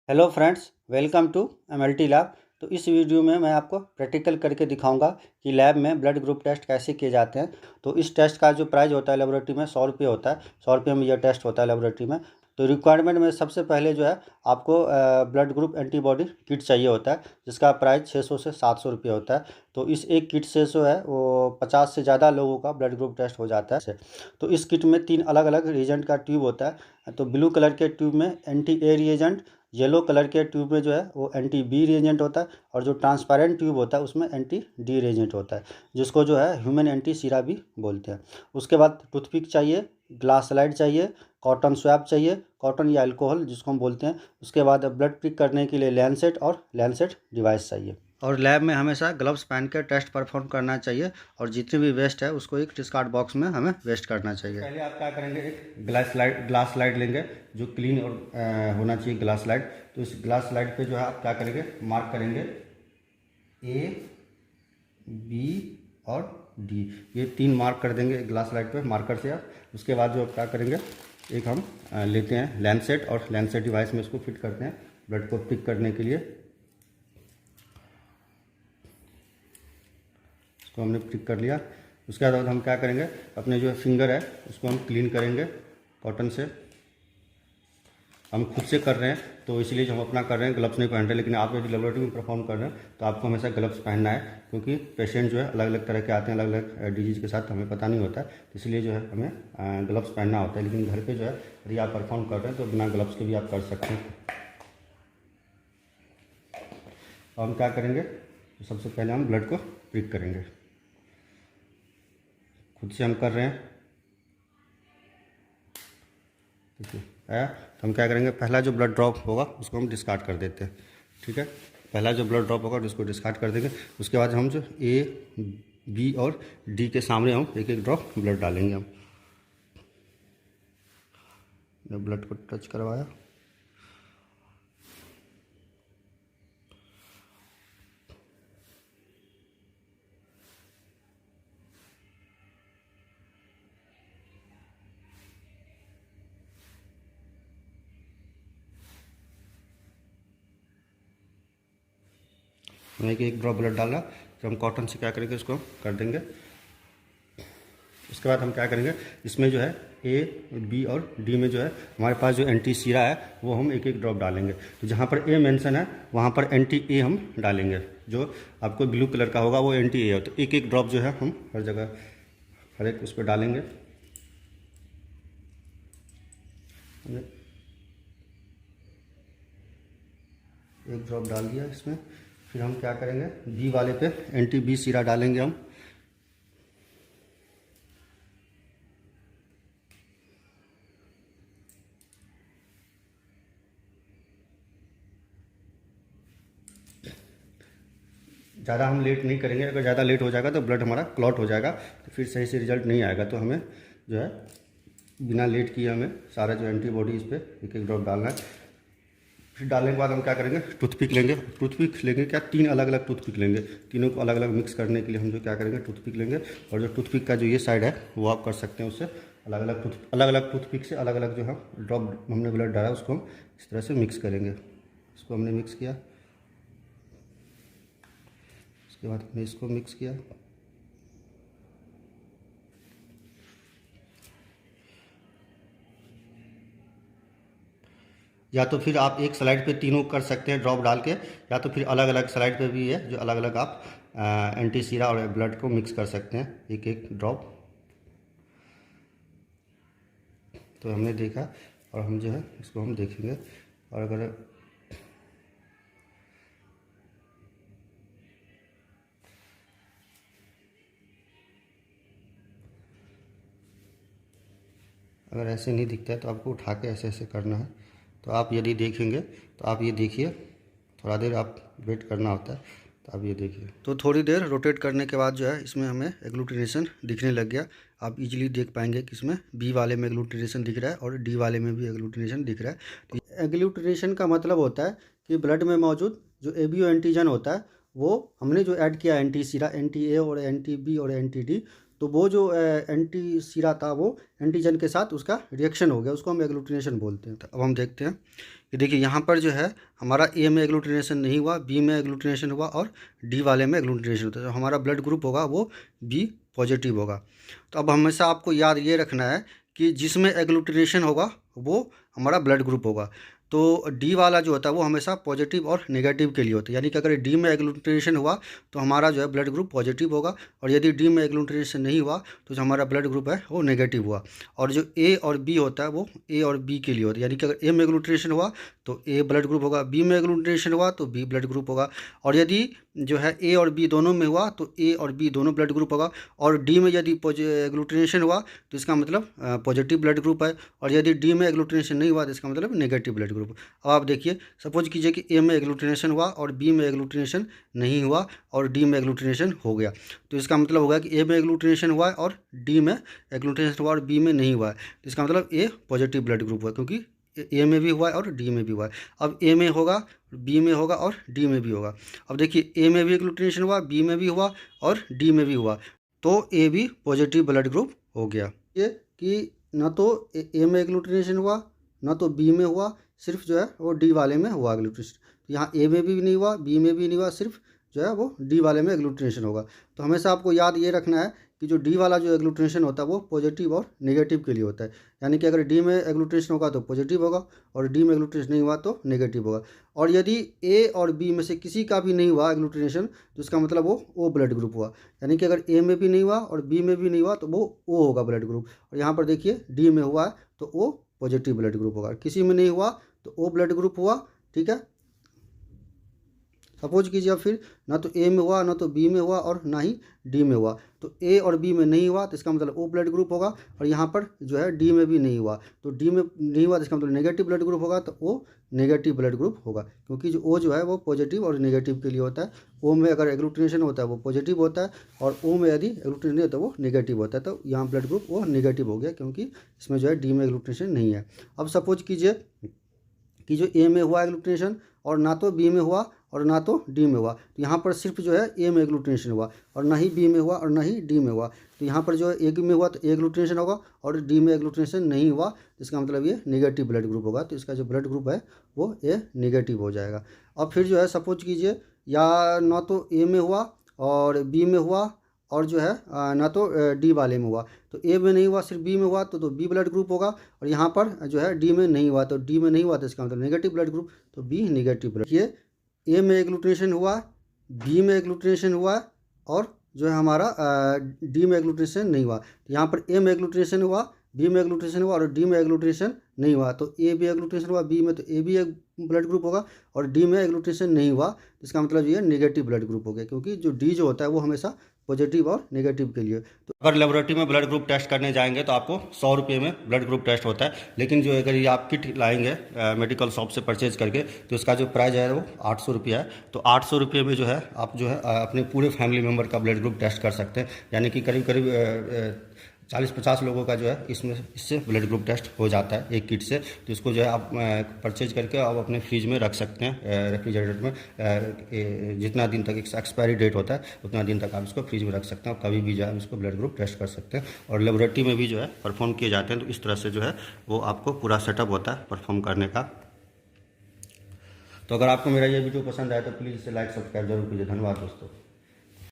Hello friends, welcome to MLT lab. तो इस video में मैं आपको प्रैक्टिकल करके दिखाऊंगा कि लैब में ब्लड ग्रुप टेस्ट कैसे किए जाते हैं। तो इस टेस्ट का जो प्राइस होता है लेबोरेटरी में 100 रुपये होता है। 100 रुपये में यह टेस्ट होता है लेबोरेटरी में। तो रिक्वायरमेंट में सबसे पहले जो है आपको ब्लड ग्रुप एंटीबॉडी किट चाहिए होता है, जिसका प्राइस 600 से 700 रुपये होता है। तो इस एक किट से जो है वो 50 से ज़्यादा लोगों का ब्लड ग्रुप टेस्ट हो जाता है। तो इस किट में 3 अलग अलग रिएजेंट का ट्यूब होता है। तो ब्लू कलर के ट्यूब में anti A reagent, yellow colour के ट्यूब में जो है वो एंटी बी रिएजेंट होता है, और जो ट्रांसपेरेंट ट्यूब होता है उसमें एंटी डी रिएजेंट होता है, जिसको जो है ह्यूमन एंटी सीरा भी बोलते हैं। उसके बाद टूथपिक चाहिए, ग्लास स्लाइड चाहिए, कॉटन स्वैब चाहिए, कॉटन या अल्कोहल जिसको हम बोलते हैं। उसके बाद ब्लड पिक करने के लिए लैंसेट और लैंसेट डिवाइस चाहिए। और लैब में हमेशा ग्लव्स पहन कर टेस्ट परफॉर्म करना चाहिए, और जितने भी वेस्ट है उसको एक डिस्कार्ड बॉक्स में हमें वेस्ट करना चाहिए। पहले आप क्या करेंगे, एक ग्लास स्लाइड लेंगे जो क्लीन और होना चाहिए ग्लास स्लाइड। तो इस ग्लास स्लाइड पे जो है आप क्या करेंगे, मार्क करेंगे ए, बी और डी। ये 3 मार्क कर देंगे ग्लास स्लाइड पे मार्कर से आप। उसके बाद जो क्या करेंगे, एक हम लेते हैं लैंसेट, और लैंसेट डिवाइस में इसको फिट करते हैं ब्लड को पिक करने के लिए। तो हमने पिक कर लिया। उसके बाद हम क्या करेंगे, अपने जो फिंगर है उसको हम क्लीन करेंगे कॉटन से। हम खुद से कर रहे हैं तो इसलिए जो हम अपना कर रहे हैं, ग्लव्स नहीं पहन रहे। लेकिन आप यदि लेबोरेटरी में परफॉर्म कर रहे हैं तो आपको हमेशा ग्लव्स पहनना है, क्योंकि पेशेंट जो है अलग अलग तरह के आते हैं, अलग अलग डिजीज़ के साथ, हमें पता नहीं होता है। तो इसलिए जो है हमें ग्लव्स पहनना होता है। लेकिन घर पर जो है यदि आप परफॉर्म कर रहे हैं तो बिना ग्लव्स के भी आप कर सकते हैं। तो हम क्या करेंगे, तो सबसे पहले हम ब्लड को प्रिक करेंगे। खुद से हम कर रहे हैं, ठीक है। आया तो हम क्या करेंगे, पहला जो ब्लड ड्रॉप होगा उसको हम डिस्कार्ड कर देते हैं, ठीक है। पहला जो ब्लड ड्रॉप होगा उसको डिस्कार्ड कर देंगे। उसके बाद हम जो ए, बी और डी के सामने हम एक एक ड्रॉप ब्लड डालेंगे। हम ब्लड को टच करवाया, एक एक ड्रॉप ब्लड डाला। तो हम कॉटन से क्या करेंगे, इसको कर देंगे। उसके बाद हम क्या करेंगे, इसमें जो है ए, बी और डी में जो है हमारे पास जो एंटी सीरा है वो हम एक एक ड्रॉप डालेंगे। तो जहाँ पर ए मेंशन है वहाँ पर एंटी ए हम डालेंगे। जो आपको ब्लू कलर का होगा वो एंटी ए है। तो एक एक ड्रॉप जो है हम हर जगह, हर एक उस पर डालेंगे। एक ड्रॉप डाल दिया इसमें। फिर हम क्या करेंगे, बी वाले पे एंटी बी सीरा डालेंगे हम। ज़्यादा हम लेट नहीं करेंगे, अगर ज़्यादा लेट हो जाएगा तो ब्लड हमारा क्लॉट हो जाएगा, तो फिर सही से रिजल्ट नहीं आएगा। तो हमें जो है बिना लेट किए हमें सारा जो एंटीबॉडी इस पर एक एक ड्रॉप डालना है। फिर डालने के बाद हम क्या करेंगे, टूथपिक लेंगे। टूथपिक लेंगे क्या, 3 अलग अलग टूथपिक लेंगे। तीनों को अलग अलग मिक्स करने के लिए हम जो क्या करेंगे, टूथपिक लेंगे। और जो टूथपिक का जो ये साइड है वो आप कर सकते हैं, उससे अलग अलग टूथपिक से अलग अलग जो हम ड्रॉप हमने ब्लड डाला उसको हम इस तरह से मिक्स करेंगे। इसको हमने मिक्स किया, उसके बाद हमने इसको मिक्स किया। या तो फिर आप एक स्लाइड पे तीनों कर सकते हैं ड्रॉप डाल के, या तो फिर अलग अलग स्लाइड पे भी है जो अलग अलग आप एंटी सीरा और ब्लड को मिक्स कर सकते हैं एक एक ड्रॉप। तो हमने देखा, और हम जो है इसको हम देखेंगे। और अगर ऐसे नहीं दिखता है तो आपको उठा के ऐसे ऐसे करना है। तो आप यदि देखेंगे तो आप ये देखिए, थोड़ा देर आप वेट करना होता है। तो आप ये देखिए, तो थोड़ी देर रोटेट करने के बाद जो है इसमें हमें एग्लूटिनेशन दिखने लग गया। आप इजीली देख पाएंगे कि इसमें बी वाले में एग्लूटिनेशन दिख रहा है और डी वाले में भी एग्लूटिनेशन दिख रहा है। तो एग्लूटिनेशन का मतलब होता है कि ब्लड में मौजूद जो एबीओ एंटीजन होता है वो हमने जो ऐड किया एंटी सीरा, एंटी ए और एंटी बी और एंटी डी, तो वो जो एंटी सीरा था वो एंटीजन के साथ उसका रिएक्शन हो गया, उसको हम एग्लूटिनेशन बोलते हैं। तो अब हम देखते हैं कि देखिए यहाँ पर जो है हमारा ए में एग्लूटिनेशन नहीं हुआ, बी में एग्लूटिनेशन हुआ और डी वाले में एग्लूटिनेशन होता है। तो हमारा ब्लड ग्रुप होगा वो बी पॉजिटिव होगा। तो अब हमेशा आपको याद ये रखना है कि जिसमें एग्लूटिनेशन होगा वो हमारा ब्लड ग्रुप होगा। तो डी वाला जो होता है वो हमेशा पॉजिटिव और नेगेटिव के लिए होता है, यानी कि अगर डी में एग्लूटिनेशन हुआ तो हमारा जो है ब्लड ग्रुप पॉजिटिव होगा, और यदि डी में एग्लूटिनेशन नहीं हुआ तो जो हमारा ब्लड ग्रुप है वो नेगेटिव हुआ। और जो ए और बी होता है वो ए और बी के लिए होता है, यानी कि अगर ए में एग्लूटिनेशन हुआ तो ए ब्लड ग्रुप होगा, बी में एग्लूटिनेशन हुआ तो बी ब्लड ग्रुप होगा, और यदि जो है ए और बी दोनों में हुआ तो ए और बी दोनों ब्लड ग्रुप होगा, और डी में यदि एग्लूटिनेशन हुआ तो इसका मतलब पॉजिटिव ब्लड ग्रुप है, और यदि डी में एग्लूटिनेशन नहीं हुआ तो इसका मतलब नेगेटिव ब्लड ग्रुप। अब आप देखिए, सपोज कीजिए कि ए में एग्लूटिनेशन हुआ और बी में एग्लूटिनेशन नहीं हुआ और डी में एग्लूटिनेशन हो गया, तो इसका मतलब होगा कि ए में एग्लूटिनेशन हुआ है और डी में एग्लूटिनेशन हुआ और बी में नहीं हुआ है, तो इसका मतलब ए पॉजिटिव ब्लड ग्रुप हुआ, क्योंकि ए में भी हुआ है और डी में भी हुआ है। अब ए में होगा, बी में होगा और डी में भी होगा। अब देखिए, ए में भी एग्लूटिनेशन हुआ, बी में भी हुआ और डी में भी हुआ, तो ए भी पॉजिटिव ब्लड ग्रुप हो गया। ये कि ना तो ए में एग्लूटिनेशन हुआ ना तो बी में हुआ, सिर्फ जो है वो डी वाले में हुआ एग्लूटिनेशन। तो यहाँ ए में भी नहीं हुआ, बी में भी नहीं हुआ, सिर्फ जो है वो डी वाले में एग्लूटिनेशन होगा। तो हमेशा आपको याद ये रखना है कि जो डी वाला जो एग्लूटिनेशन होता है वो पॉजिटिव और नेगेटिव के लिए होता है, यानी कि अगर डी में एग्लूटिनेशन होगा तो पॉजिटिव होगा और डी में एग्लूटिनेशन नहीं हुआ तो नेगेटिव होगा। और यदि ए और बी में से किसी का भी नहीं हुआ एग्लूटिनेशन तो इसका मतलब वो ओ ब्लड ग्रुप हुआ, यानी कि अगर ए में भी नहीं हुआ और बी में भी नहीं हुआ तो वो ओ होगा ब्लड ग्रुप। और यहाँ पर देखिए डी में हुआ है तो ओ पॉजिटिव ब्लड ग्रुप होगा, किसी में नहीं हुआ तो ओ ब्लड ग्रुप हुआ। ठीक है, सपोज कीजिए अब फिर ना तो ए में हुआ ना तो बी में हुआ और ना ही डी में हुआ, तो ए और बी में नहीं हुआ तो इसका मतलब ओ ब्लड ग्रुप होगा, और यहाँ पर जो है डी में भी नहीं हुआ तो डी में नहीं हुआ तो इसका मतलब नेगेटिव ब्लड ग्रुप होगा, तो ओ नेगेटिव ब्लड ग्रुप होगा, क्योंकि जो ओ जो है वो पॉजिटिव और नेगेटिव के लिए होता है। ओ में अगर एग्लूटिनेशन होता है वो पॉजिटिव होता है, और ओ में यदि एग्लूटिनेशन नहीं होता वो नेगेटिव होता है, तो यहाँ ब्लड ग्रुप वो नेगेटिव हो गया, क्योंकि इसमें जो है डी में एग्लूटिनेशन नहीं है। अब सपोज कीजिए कि जो ए में हुआ एग्लूटिनेशन और ना तो बी में हुआ और ना तो डी में हुआ, तो यहाँ पर सिर्फ जो है ए में एग्लूटिनेशन हुआ और ना ही बी में हुआ और ना ही डी में हुआ, तो यहाँ पर जो है ए में हुआ तो ए एग्लूटिनेशन होगा और डी में एग्लूटिनेशन नहीं हुआ, तो इसका मतलब ये नेगेटिव ब्लड ग्रुप होगा, तो इसका जो ब्लड ग्रुप है वो ए नेगेटिव हो जाएगा। अब फिर जो है सपोज कीजिए या ना तो ए में हुआ और बी में हुआ और जो है ना तो डी वाले में हुआ, तो ए में नहीं हुआ सिर्फ बी में हुआ तो बी ब्लड ग्रुप होगा, और यहाँ पर जो है डी में नहीं हुआ तो डी में नहीं हुआ तो इसका मतलब नेगेटिव ब्लड ग्रुप, तो बी नेगेटिव ब्लड। ये ए में एग्लूटिनेशन हुआ, बी में एग्लूटिनेशन हुआ और जो है हमारा डी में एग्लूटिनेशन नहीं हुआ, तो यहाँ पर ए में एग्लूटिनेशन हुआ, बी में एग्लूटिनेशन हुआ और डी में एग्लूटिनेशन नहीं हुआ, तो ए भी एग्लूटिनेशन हुआ बी में तो ए भी एक ब्लड ग्रुप होगा, और डी में एग्लूटिनेशन नहीं हुआ तो इसका मतलब ये नेगेटिव ब्लड ग्रुप हो गया, क्योंकि जो डी जो होता है वो हमेशा पॉजिटिव और नेगेटिव के लिए। तो अगर लेबोरेटरी में ब्लड ग्रुप टेस्ट करने जाएंगे तो आपको 100 रुपये में ब्लड ग्रुप टेस्ट होता है, लेकिन जो अगर ये आप किट लाएंगे मेडिकल शॉप से परचेज करके तो इसका जो प्राइस है वो 800 रुपया है। तो 800 रुपये में जो है आप जो है अपने पूरे फैमिली मेम्बर का ब्लड ग्रुप टेस्ट कर सकते हैं, यानी कि करीब करीब 40-50 लोगों का जो है इससे ब्लड ग्रुप टेस्ट हो जाता है एक किट से। तो इसको जो है आप परचेज करके आप अपने फ्रिज में रख सकते हैं, रेफ्रिजरेटर में जितना दिन तक एक्सपायरी डेट होता है उतना दिन तक आप इसको फ्रिज में रख सकते हैं, और कभी भी जो है इसको ब्लड ग्रुप टेस्ट कर सकते हैं। और लेबोरेटरी में भी जो है परफॉर्म किए जाते हैं, तो इस तरह से जो है वो आपको पूरा सेटअप होता है परफॉर्म करने का। तो अगर आपको मेरा ये वीडियो पसंद आए तो प्लीज़ इसे लाइक सब्सक्राइब जरूर कीजिए। धन्यवाद दोस्तों।